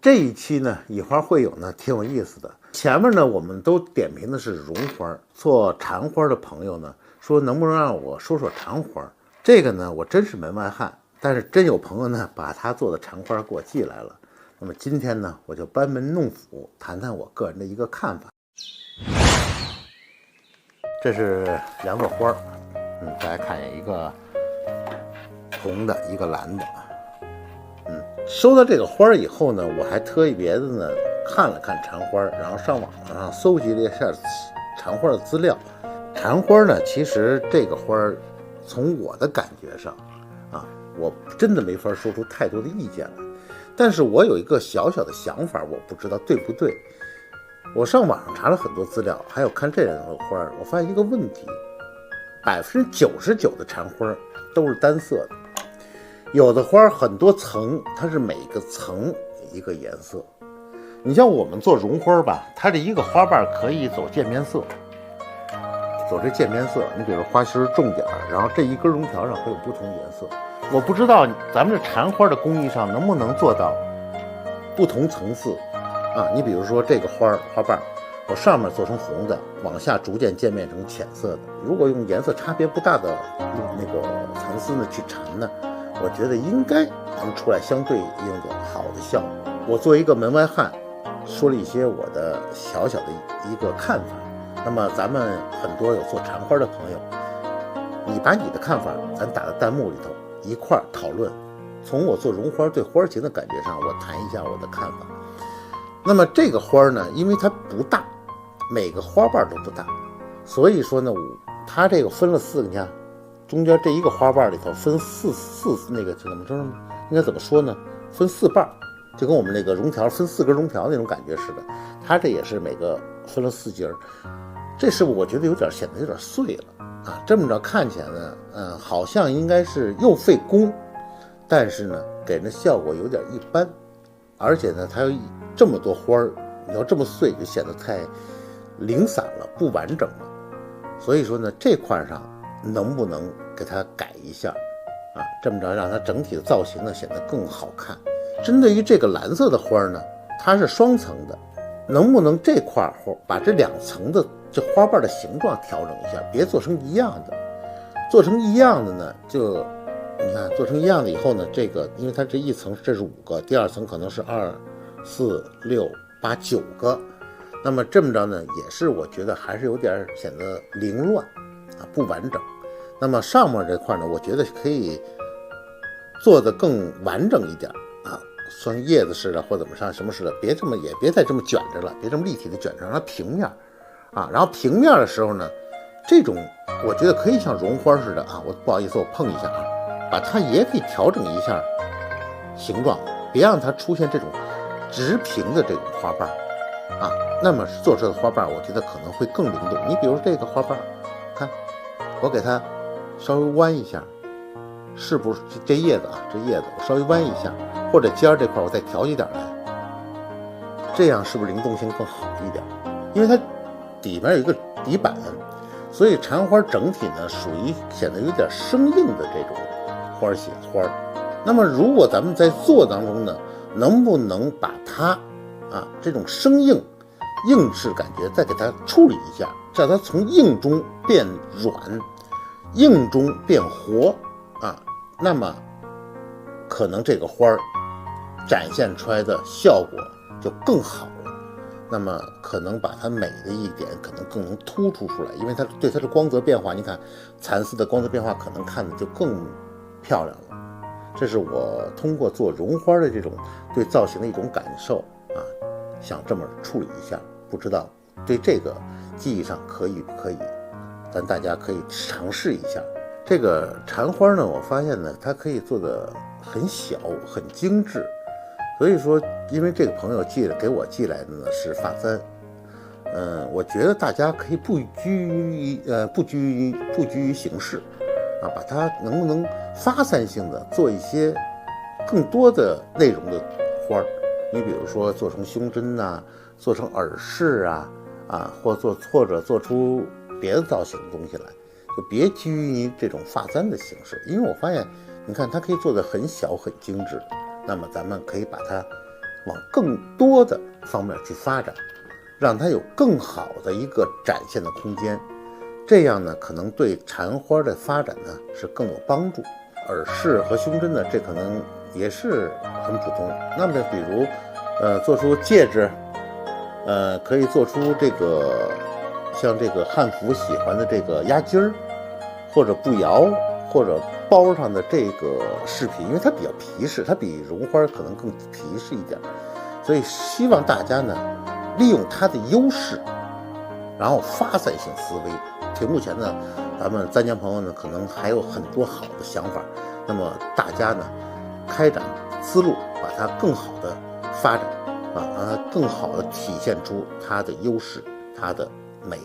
这一期呢，以花会友呢挺有意思的。前面呢，我们都点评的是绒花，做缠花的朋友呢说能不能让我说说缠花。这个呢，我真是门外汉，但是真有朋友呢把他做的缠花给我寄来了。那么今天呢，我就班门弄斧，谈谈我个人的一个看法。这是两朵花，大家看一个红的，一个蓝的。收到这个花以后呢，我还特别的呢看了看缠花，然后上网上搜集了一下缠花的资料。缠花呢，其实这个花从我的感觉上我真的没法说出太多的意见来，但是我有一个小小的想法，我不知道对不对。我上网上查了很多资料，还有看这两朵花，我发现一个问题，99%的缠花都是单色的。有的花很多层，它是每个层一个颜色。你像我们做绒花吧，它这一个花瓣可以走渐变色，走这渐变色。你比如花心重点，然后这一根绒条上会有不同颜色。我不知道咱们这缠花的工艺上能不能做到不同层次你比如说这个花瓣，我上面做成红的，往下逐渐渐变成浅色的。如果用颜色差别不大的那个层次呢去缠呢，我觉得应该能出来相对应的好的效果。我作为一个门外汉，说了一些我的小小的一个看法。那么咱们很多有做缠花的朋友，你把你的看法咱打在弹幕里头一块讨论。从我做绒花对花型的感觉上，我谈一下我的看法。那么这个花呢，因为它不大，每个花瓣都不大，所以说呢，它这个分了4个，你看中间这一个花瓣里头分四那个怎么说呢？应该怎么说呢？分4瓣，就跟我们那个绒条分4根绒条那种感觉似的。它这也是每个分了4节，这是我觉得显得有点碎了这么着看起来呢，好像应该是又费工，但是呢，给人的效果有点一般，而且呢，它有这么多花儿，你要这么碎就显得太零散了，不完整了。所以说呢，这块上能不能给它改一下这么着让它整体的造型呢显得更好看。针对于这个蓝色的花呢，它是双层的，能不能这块把这2层的这花瓣的形状调整一下，别做成一样的。做成一样的呢，就你看做成一样的以后呢，这个因为它这一层这是5个，第2层可能是2、4、6、8、9个。那么这么着呢，也是我觉得还是有点显得凌乱不完整。那么上面这块呢，我觉得可以做得更完整一点像叶子似的或怎么上什么似的，别再这么卷着了，别这么立体的卷着，让它平面然后平面的时候呢，这种我觉得可以像绒花似的我不好意思，我碰一下把它也可以调整一下形状，别让它出现这种直平的这种花瓣那么做出的花瓣我觉得可能会更灵动。你比如这个花瓣，看我给它稍微弯一下，是不是这叶子我稍微弯一下，或者尖这块我再调一点来，这样是不是灵动性更好一点？因为它底面有一个底板，所以缠花整体呢属于显得有点生硬的这种花那么如果咱们在做当中呢，能不能把它这种生硬质感觉再给它处理一下，让它从硬中变软，硬中变活那么可能这个花展现出来的效果就更好了。那么可能把它美的一点可能更能突出出来，因为它对它的光泽变化，你看蚕丝的光泽变化可能看的就更漂亮了。这是我通过做绒花的这种对造型的一种感受想这么处理一下，不知道对这个技艺上可以不可以，咱大家可以尝试一下。这个缠花呢，我发现呢，它可以做的很小很精致，所以说因为这个朋友给我寄来的呢是发簪，我觉得大家可以不拘于形式把它能不能发散性的做一些更多的内容的花你比如说做成胸针做成耳饰或者做出别的造型的东西来，就别拘于这种发簪的形式。因为我发现你看它可以做的很小很精致，那么咱们可以把它往更多的方面去发展，让它有更好的一个展现的空间，这样呢可能对禅花的发展呢是更有帮助。耳饰和胸针呢，这可能也是很普通。那么比如做出戒指，可以做出这个像这个汉服喜欢的这个压襟儿，或者步摇，或者包上的这个饰品，因为它比较皮实，它比绒花可能更皮实一点，所以希望大家呢利用它的优势，然后发散性思维。屏幕前呢，咱们簪家朋友呢可能还有很多好的想法，那么大家呢开展思路，把它更好的发展，让它更好的体现出它的优势，它的美。